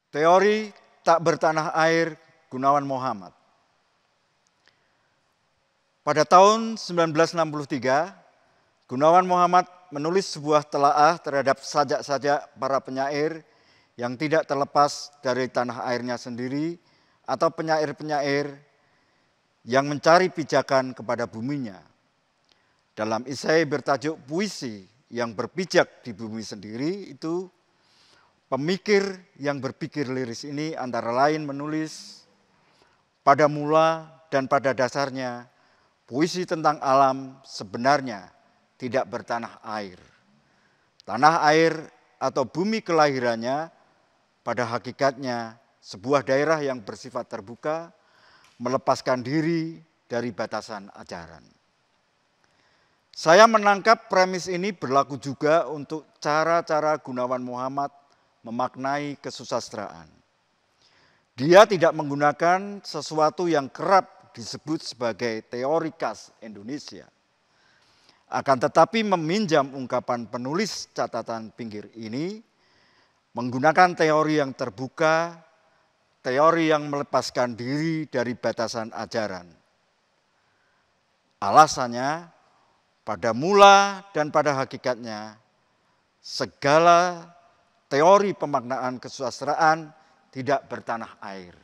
Teori tak bertanah air Gunawan Muhammad. Pada tahun 1963, Gunawan Muhammad menulis sebuah telaah terhadap sajak-sajak para penyair yang tidak terlepas dari tanah airnya sendiri atau penyair-penyair yang mencari pijakan kepada buminya. Dalam esai bertajuk Puisi yang berpijak di bumi sendiri itu, pemikir yang berpikir liris ini antara lain menulis, pada mula dan pada dasarnya, puisi tentang alam sebenarnya tidak bertanah air. Tanah air atau bumi kelahirannya pada hakikatnya sebuah daerah yang bersifat terbuka, melepaskan diri dari batasan ajaran. Saya menangkap premis ini berlaku juga untuk cara-cara Gunawan Muhammad memaknai kesusastraan. Dia tidak menggunakan sesuatu yang kerap disebut sebagai teori khas Indonesia. Akan tetapi meminjam ungkapan penulis catatan pinggir ini, menggunakan teori yang terbuka, teori yang melepaskan diri dari batasan ajaran. Alasannya, pada mula dan pada hakikatnya, segala teori pemaknaan kesusastraan tidak bertanah air.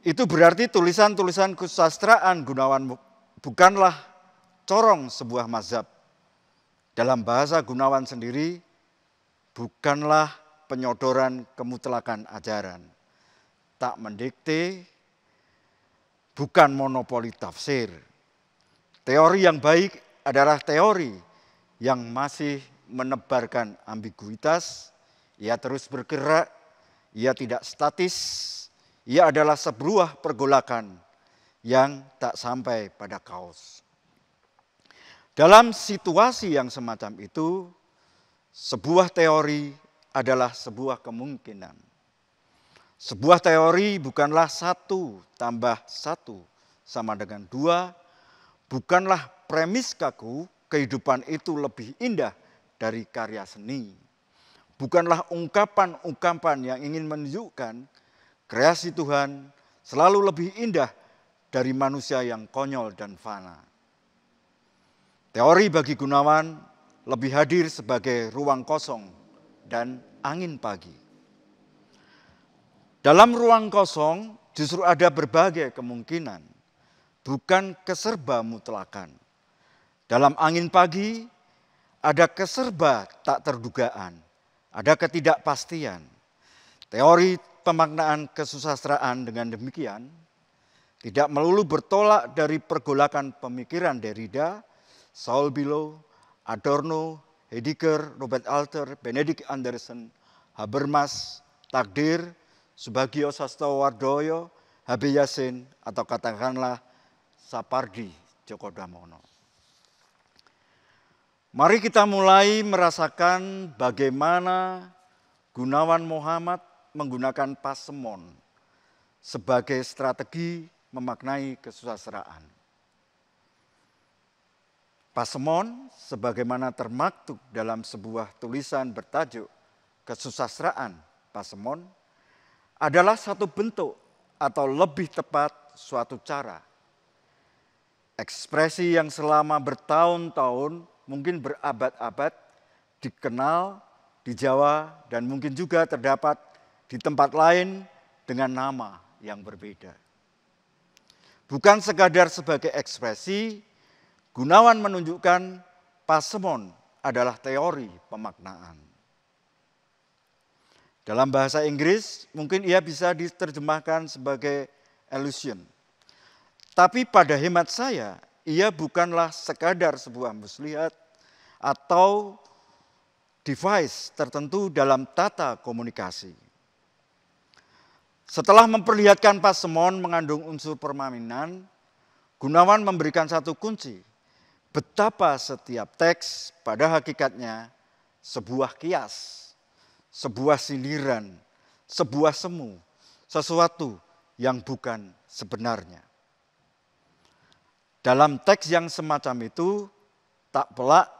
Itu berarti tulisan-tulisan kesusastraan Gunawan bukanlah corong sebuah mazhab. Dalam bahasa Gunawan sendiri, bukanlah penyodoran kemutlakan ajaran. Tak mendikte, bukan monopoli tafsir. Teori yang baik adalah teori yang masih menebarkan ambiguitas, ia terus bergerak, ia tidak statis, ia adalah sebuah pergolakan yang tak sampai pada kaos. Dalam situasi yang semacam itu, sebuah teori adalah sebuah kemungkinan. Sebuah teori bukanlah 1 tambah 1 sama dengan 2, bukanlah premis kaku kehidupan itu lebih indah dari karya seni. Bukanlah ungkapan-ungkapan yang ingin menunjukkan kreasi Tuhan selalu lebih indah dari manusia yang konyol dan fana. Teori bagi Gunawan lebih hadir sebagai ruang kosong dan angin pagi. Dalam ruang kosong justru ada berbagai kemungkinan, bukan keserba mutlakan. Dalam angin pagi ada keserba tak terdugaan, ada ketidakpastian. Teori pemaknaan kesusastraan dengan demikian tidak melulu bertolak dari pergolakan pemikiran Derrida, Saul Bellow, Adorno, Heidegger, Robert Alter, Benedict Anderson, Habermas, Takdir, Subagio Sastowardoyo, H.B. Yassin, atau katakanlah Sapardi Djoko Damono. Mari kita mulai merasakan bagaimana Gunawan Muhammad menggunakan pasemon sebagai strategi memaknai kesusastraan. Pasemon sebagaimana termaktub dalam sebuah tulisan bertajuk Kesusastraan Pasemon adalah satu bentuk atau lebih tepat suatu cara. Ekspresi yang selama bertahun-tahun, mungkin berabad-abad dikenal di Jawa dan mungkin juga terdapat di tempat lain dengan nama yang berbeda. Bukan sekadar sebagai ekspresi, Gunawan menunjukkan pasemon adalah teori pemaknaan. Dalam bahasa Inggris mungkin ia bisa diterjemahkan sebagai illusion. Tapi pada hemat saya, ia bukanlah sekadar sebuah muslihat atau device tertentu dalam tata komunikasi. Setelah memperlihatkan pasemon mengandung unsur permainan, Gunawan memberikan satu kunci. Betapa setiap teks pada hakikatnya sebuah kias, sebuah sindiran, sebuah semu, sesuatu yang bukan sebenarnya. Dalam teks yang semacam itu, tak pelak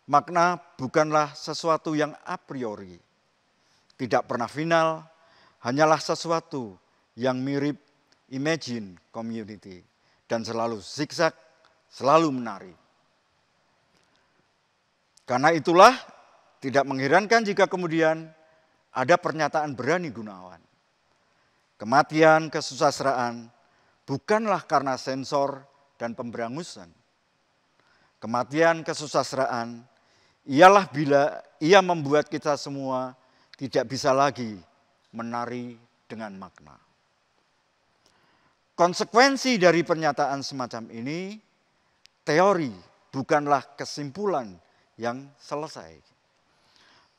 makna bukanlah sesuatu yang a priori. tidak pernah final, hanyalah sesuatu yang mirip imagine community dan selalu zigzag, selalu menari. Karena itulah tidak mengherankan jika kemudian ada pernyataan berani Gunawan. Kematian kesusastraan bukanlah karena sensor dan pemberangusan. Kematian kesusastraan ialah bila ia membuat kita semua tidak bisa lagi menari dengan makna. Konsekuensi dari pernyataan semacam ini, teori bukanlah kesimpulan yang selesai.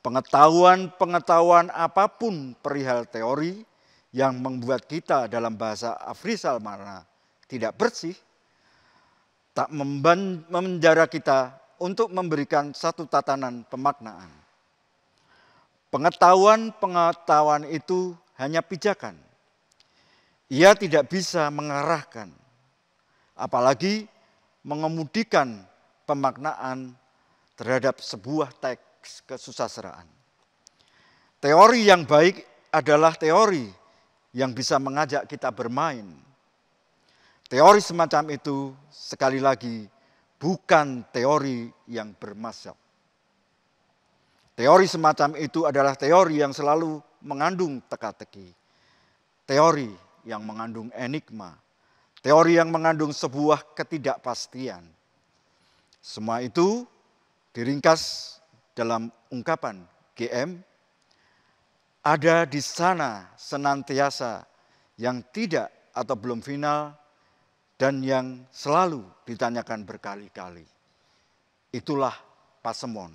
Pengetahuan apapun perihal teori yang membuat kita dalam bahasa Afrizal Marna tidak bersih, tak memenjara kita untuk memberikan satu tatanan pemaknaan. Pengetahuan itu hanya pijakan. Ia tidak bisa mengarahkan, apalagi mengemudikan pemaknaan terhadap sebuah teks kesusastraan. Teori yang baik adalah teori yang bisa mengajak kita bermain. Teori semacam itu sekali lagi bukan teori yang bermaksud. Teori semacam itu adalah teori yang selalu mengandung teka-teki. Teori yang mengandung enigma. Teori yang mengandung sebuah ketidakpastian. Semua itu diringkas dalam ungkapan GM, ada di sana senantiasa yang tidak atau belum final dan yang selalu ditanyakan berkali-kali. Itulah pasemon.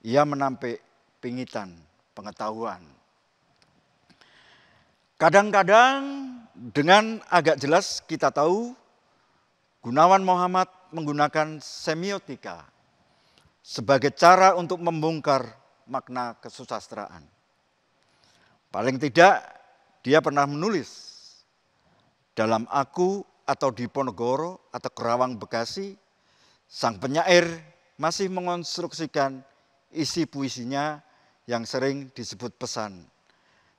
Ia menampik pingitan pengetahuan. Kadang-kadang dengan agak jelas kita tahu Gunawan Muhammad menggunakan semiotika sebagai cara untuk membongkar makna kesusastraan. Paling tidak dia pernah menulis dalam Aku atau Diponegoro atau Kerawang Bekasi, sang penyair masih mengonstruksikan isi puisinya yang sering disebut pesan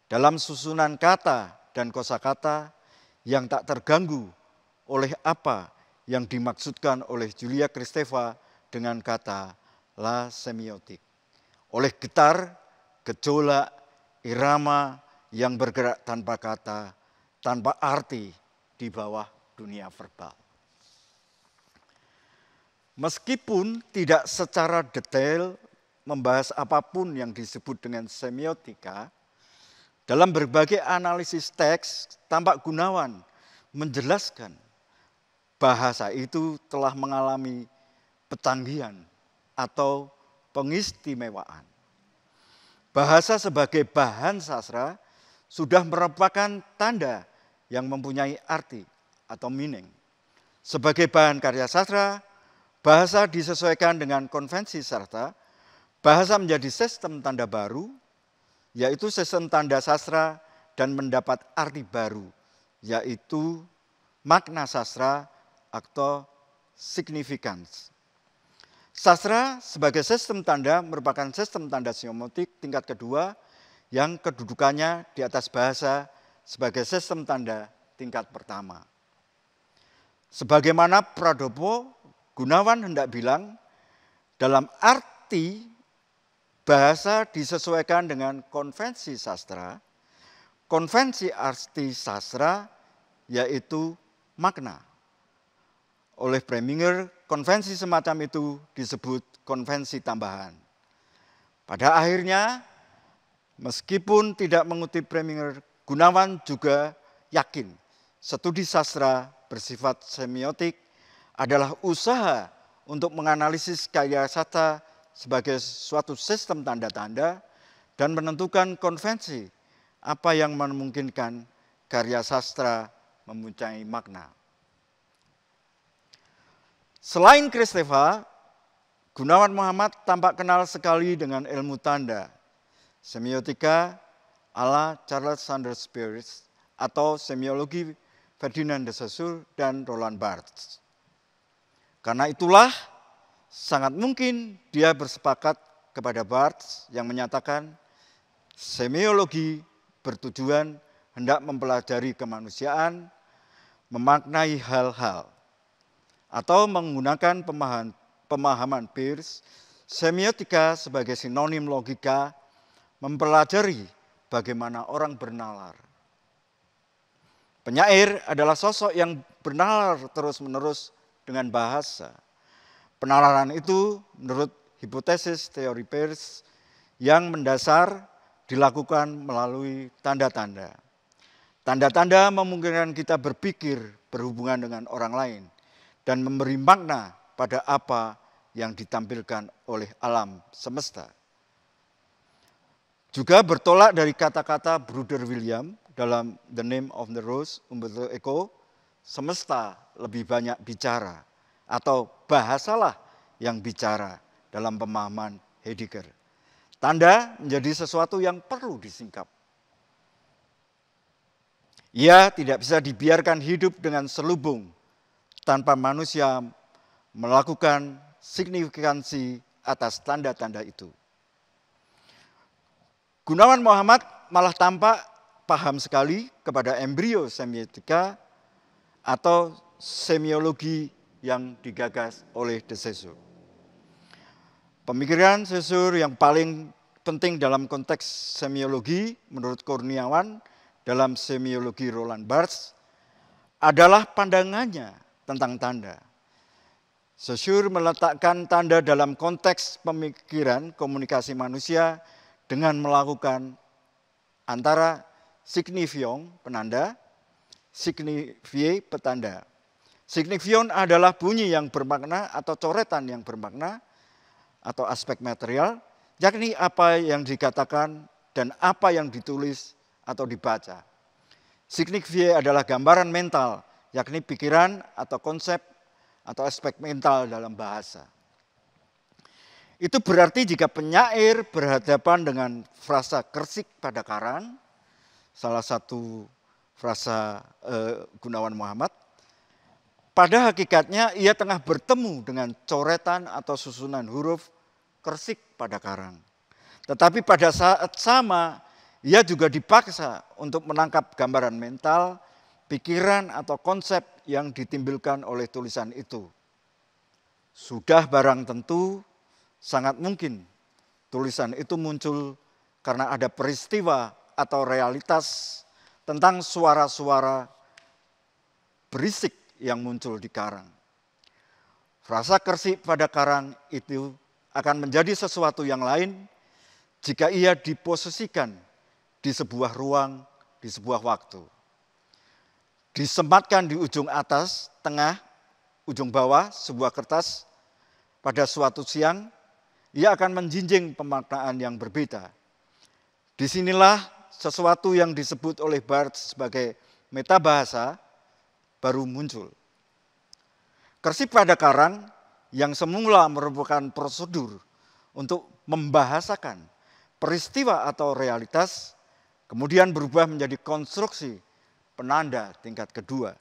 dalam susunan kata dan kosakata yang tak terganggu oleh apa yang dimaksudkan oleh Julia Kristeva dengan kata la semiotik. Oleh getar, gejolak, irama yang bergerak tanpa kata, tanpa arti di bawah dunia verbal. Meskipun tidak secara detail membahas apapun yang disebut dengan semiotika, dalam berbagai analisis teks tampak Gunawan menjelaskan bahasa itu telah mengalami petanggihan atau pengistimewaan. Bahasa sebagai bahan sastra sudah merupakan tanda yang mempunyai arti atau meaning. Sebagai bahan karya sastra, bahasa disesuaikan dengan konvensi sastra, bahasa menjadi sistem tanda baru, yaitu sistem tanda sastra dan mendapat arti baru, yaitu makna sastra atau significance. Sastra sebagai sistem tanda merupakan sistem tanda semiotik tingkat kedua yang kedudukannya di atas bahasa sebagai sistem tanda tingkat pertama. Sebagaimana Pradopo, Gunawan hendak bilang, dalam arti bahasa disesuaikan dengan konvensi sastra, konvensi arti sastra yaitu makna. Oleh Preminger, konvensi semacam itu disebut konvensi tambahan. Pada akhirnya, meskipun tidak mengutip Preminger, Gunawan juga yakin studi sastra bersifat semiotik adalah usaha untuk menganalisis karya sastra sebagai suatu sistem tanda-tanda dan menentukan konvensi apa yang memungkinkan karya sastra mempunyai makna. Selain Kristeva, Gunawan Muhammad tampak kenal sekali dengan ilmu tanda, semiotika ala Charles Sanders Peirce atau semiologi Ferdinand de Saussure dan Roland Barthes. Karena itulah sangat mungkin dia bersepakat kepada Barthes yang menyatakan Semiologi bertujuan hendak mempelajari kemanusiaan, memaknai hal-hal, atau menggunakan pemahaman Peirce, semiotika sebagai sinonim logika, mempelajari bagaimana orang bernalar. Penyair adalah sosok yang bernalar terus-menerus dengan bahasa. Penalaran itu menurut hipotesis teori Peirce yang mendasar dilakukan melalui tanda-tanda. Tanda-tanda memungkinkan kita berpikir berhubungan dengan orang lain dan memberi makna pada apa yang ditampilkan oleh alam semesta. Juga bertolak dari kata-kata Bruder William dalam The Name of the Rose, Umberto Eco, semesta lebih banyak bicara atau bahasalah yang bicara dalam pemahaman Heidegger. Tanda menjadi sesuatu yang perlu disingkap. Ia tidak bisa dibiarkan hidup dengan selubung tanpa manusia melakukan signifikansi atas tanda-tanda itu. Gunawan Muhammad malah tampak paham sekali kepada embrio semiotika atau semiologi yang digagas oleh de Saussure. Pemikiran Saussure yang paling penting dalam konteks semiologi menurut Kurniawan dalam semiologi Roland Barthes adalah pandangannya tentang tanda. Saussure meletakkan tanda dalam konteks pemikiran komunikasi manusia dengan melakukan antara signifion penanda, signifie petanda. Signifion adalah bunyi yang bermakna atau coretan yang bermakna atau aspek material, yakni apa yang dikatakan dan apa yang ditulis atau dibaca. Signifie adalah gambaran mental, yakni pikiran atau konsep atau aspek mental dalam bahasa. Itu berarti jika penyair berhadapan dengan frasa kersik pada karang, salah satu frasa Gunawan Muhammad, pada hakikatnya ia tengah bertemu dengan coretan atau susunan huruf kersik pada karang. Tetapi pada saat sama, ia juga dipaksa untuk menangkap gambaran mental, pikiran atau konsep yang ditimbulkan oleh tulisan itu. Sudah barang tentu, sangat mungkin tulisan itu muncul karena ada peristiwa atau realitas tentang suara-suara berisik yang muncul di karang. Frasa kersik pada karang itu akan menjadi sesuatu yang lain jika ia diposisikan di sebuah ruang, di sebuah waktu. Disematkan di ujung atas, tengah, ujung bawah sebuah kertas pada suatu siang, ia akan menjinjing pemaknaan yang berbeda. Disinilah sesuatu yang disebut oleh Barthes sebagai metabahasa baru muncul. Kersik pada karang yang semula merupakan prosedur untuk membahasakan peristiwa atau realitas, kemudian berubah menjadi konstruksi penanda tingkat kedua.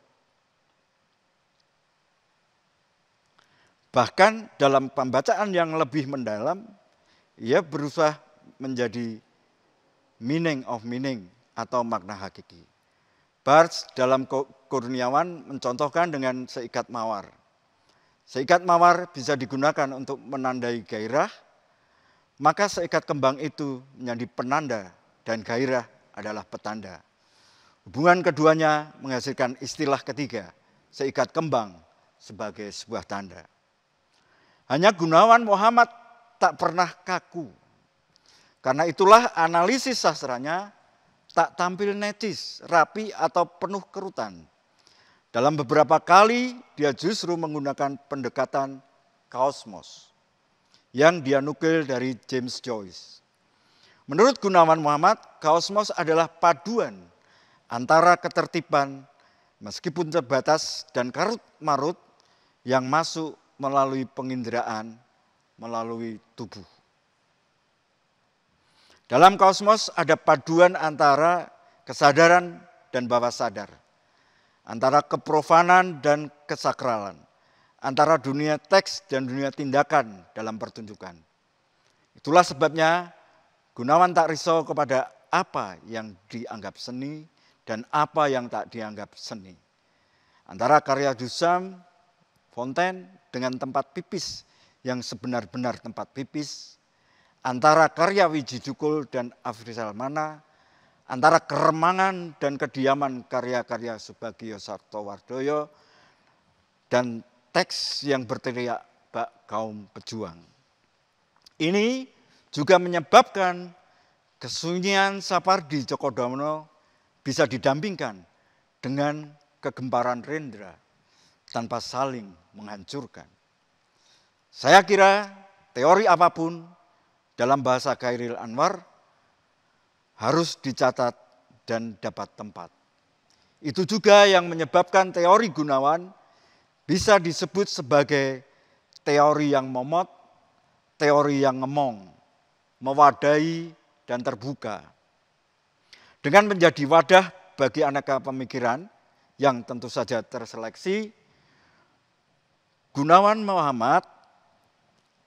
Bahkan dalam pembacaan yang lebih mendalam, ia berusaha menjadi meaning of meaning atau makna hakiki. Barthes dalam Kurniawan mencontohkan dengan seikat mawar. Seikat mawar bisa digunakan untuk menandai gairah, maka seikat kembang itu menjadi penanda dan gairah adalah petanda. Hubungan keduanya menghasilkan istilah ketiga, seikat kembang sebagai sebuah tanda. Hanya Gunawan Muhammad tak pernah kaku. Karena itulah analisis sastranya tak tampil necis, rapi atau penuh kerutan. Dalam beberapa kali dia justru menggunakan pendekatan kaosmos yang dia nukil dari James Joyce. Menurut Gunawan Muhammad, kaosmos adalah paduan antara ketertiban meskipun terbatas dan karut-marut yang masuk melalui penginderaan, melalui tubuh. Dalam kosmos ada paduan antara kesadaran dan bawah sadar, antara keprofanan dan kesakralan, antara dunia teks dan dunia tindakan dalam pertunjukan. Itulah sebabnya Gunawan tak risau kepada apa yang dianggap seni dan apa yang tak dianggap seni. Antara karya Duchamp, Fontaine dengan tempat pipis yang sebenar-benar tempat pipis, antara karya Wiji Dukul dan Afrizalmana, antara keremangan dan kediaman karya-karya Subagio Sartowardoyo, dan teks yang berteriak bak kaum pejuang. Ini juga menyebabkan kesunyian Sapardi Djokodamono bisa didampingkan dengan kegemparan Rendra tanpa saling menghancurkan. Saya kira teori apapun dalam bahasa Khairil Anwar harus dicatat dan dapat tempat. Itu juga yang menyebabkan teori Gunawan bisa disebut sebagai teori yang momot, teori yang ngemong, mewadai dan terbuka. Dengan menjadi wadah bagi aneka pemikiran yang tentu saja terseleksi, Gunawan Muhammad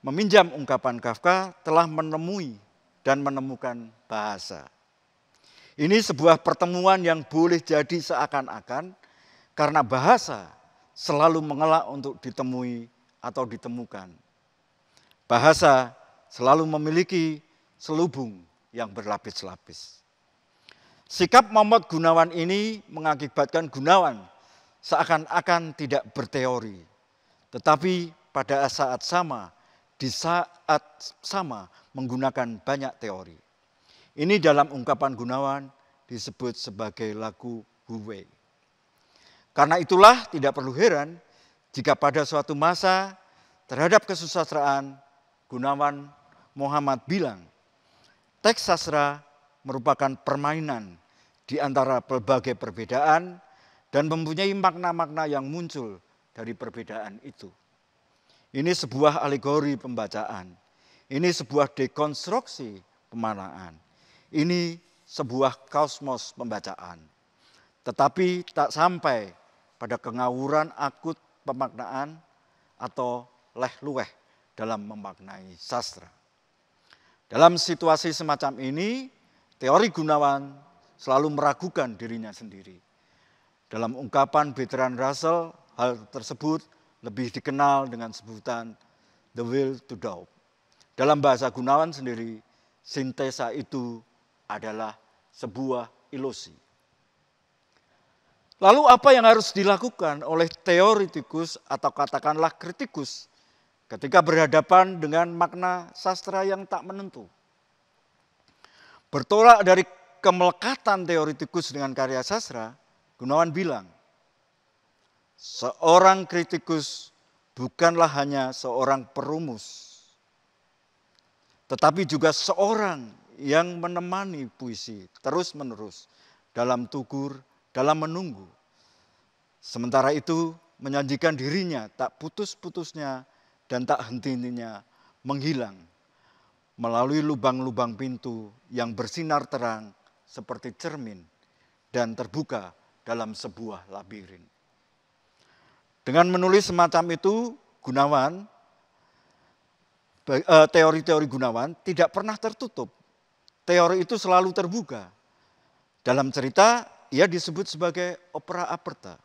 meminjam ungkapan Kafka telah menemui dan menemukan bahasa. Ini sebuah pertemuan yang boleh jadi seakan-akan karena bahasa selalu mengelak untuk ditemui atau ditemukan. Bahasa selalu memiliki selubung yang berlapis-lapis. Sikap momot Gunawan ini mengakibatkan Gunawan seakan-akan tidak berteori, tetapi pada saat sama, di saat sama menggunakan banyak teori. Ini dalam ungkapan Gunawan disebut sebagai lagu Huwei. Karena itulah tidak perlu heran jika pada suatu masa terhadap kesusastraan Gunawan Muhammad bilang, teks sastra merupakan permainan di antara berbagai perbedaan dan mempunyai makna-makna yang muncul dari perbedaan itu. Ini sebuah alegori pembacaan, ini sebuah dekonstruksi pemaknaan, ini sebuah kosmos pembacaan. Tetapi tak sampai pada kengawuran akut pemaknaan atau leh-luweh dalam memaknai sastra. Dalam situasi semacam ini, teori Gunawan selalu meragukan dirinya sendiri. Dalam ungkapan Bertrand Russell, hal tersebut lebih dikenal dengan sebutan the will to doubt. Dalam bahasa Gunawan sendiri, sintesa itu adalah sebuah ilusi. Lalu apa yang harus dilakukan oleh teoretikus atau katakanlah kritikus ketika berhadapan dengan makna sastra yang tak menentu? Bertolak dari kemelekatan teoretikus dengan karya sastra, Gunawan bilang, seorang kritikus bukanlah hanya seorang perumus, tetapi juga seorang yang menemani puisi terus-menerus dalam tugur, dalam menunggu. Sementara itu menjanjikan dirinya tak putus-putusnya dan tak henti-hentinya menghilang melalui lubang-lubang pintu yang bersinar terang seperti cermin dan terbuka dalam sebuah labirin. Dengan menulis semacam itu, Gunawan, teori-teori Gunawan tidak pernah tertutup. Teori itu selalu terbuka. Dalam cerita, ia disebut sebagai opera aperta.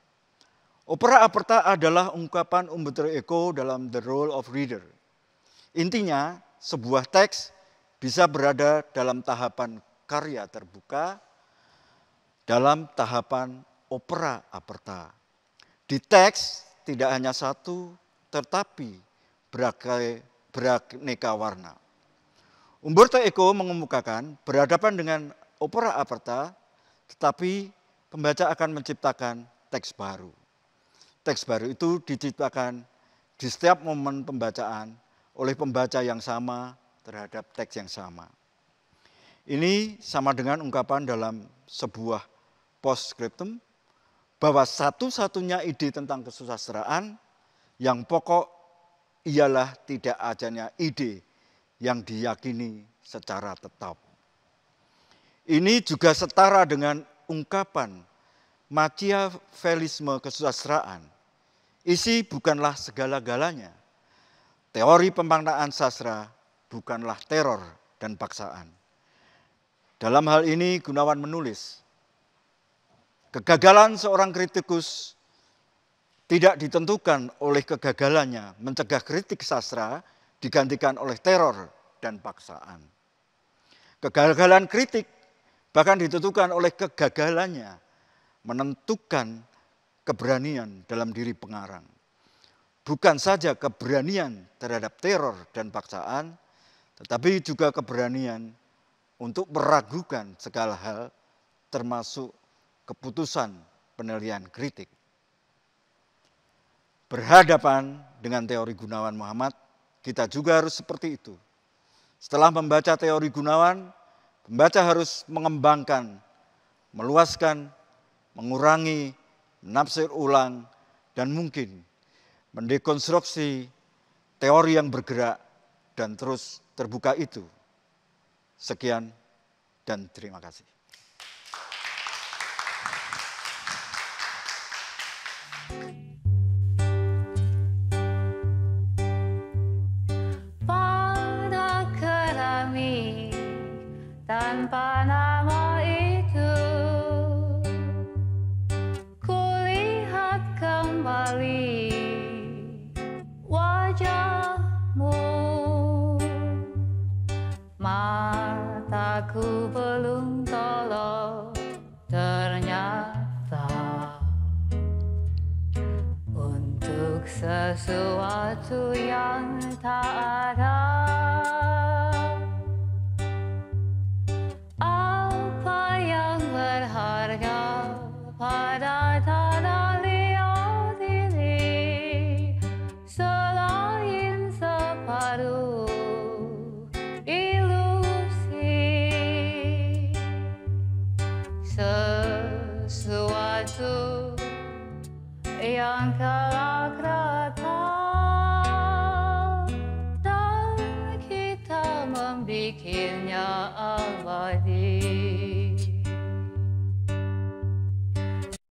Opera aperta adalah ungkapan Umberto Eco dalam The Role of Reader. Intinya, sebuah teks bisa berada dalam tahapan karya terbuka, dalam tahapan opera aperta. Di teks tidak hanya satu, tetapi beraneka warna. Umberto Eco mengemukakan berhadapan dengan opera aperta, tetapi pembaca akan menciptakan teks baru. Teks baru itu diciptakan di setiap momen pembacaan oleh pembaca yang sama terhadap teks yang sama. Ini sama dengan ungkapan dalam sebuah postscriptum bahwa satu-satunya ide tentang kesusastraan yang pokok ialah tidak adanya ide yang diyakini secara tetap. Ini juga setara dengan ungkapan Machiavellisme kesusastraan. Isi bukanlah segala-galanya. Teori pemaknaan sastra bukanlah teror dan paksaan. Dalam hal ini Gunawan menulis, kegagalan seorang kritikus tidak ditentukan oleh kegagalannya mencegah kritik sastra digantikan oleh teror dan paksaan. Kegagalan kritik bahkan ditentukan oleh kegagalannya menentukan keberanian dalam diri pengarang. Bukan saja keberanian terhadap teror dan paksaan, tetapi juga keberanian untuk meragukan segala hal termasuk keputusan penilaian kritik. Berhadapan dengan teori Gunawan Muhammad, kita juga harus seperti itu. Setelah membaca teori Gunawan, pembaca harus mengembangkan, meluaskan, mengurangi, menafsir ulang, dan mungkin mendekonstruksi teori yang bergerak dan terus terbuka itu. Sekian dan terima kasih. Pada keramik tanpa nama itu, kulihat kembali wajahmu. Mataku belum tolong ternyata untuk sesuatu yang tak ada. Apa yang berharga pada tanah liat ini selain separuh ilusi, sesuatu yang kelak datang dan kita membikinnya abadi.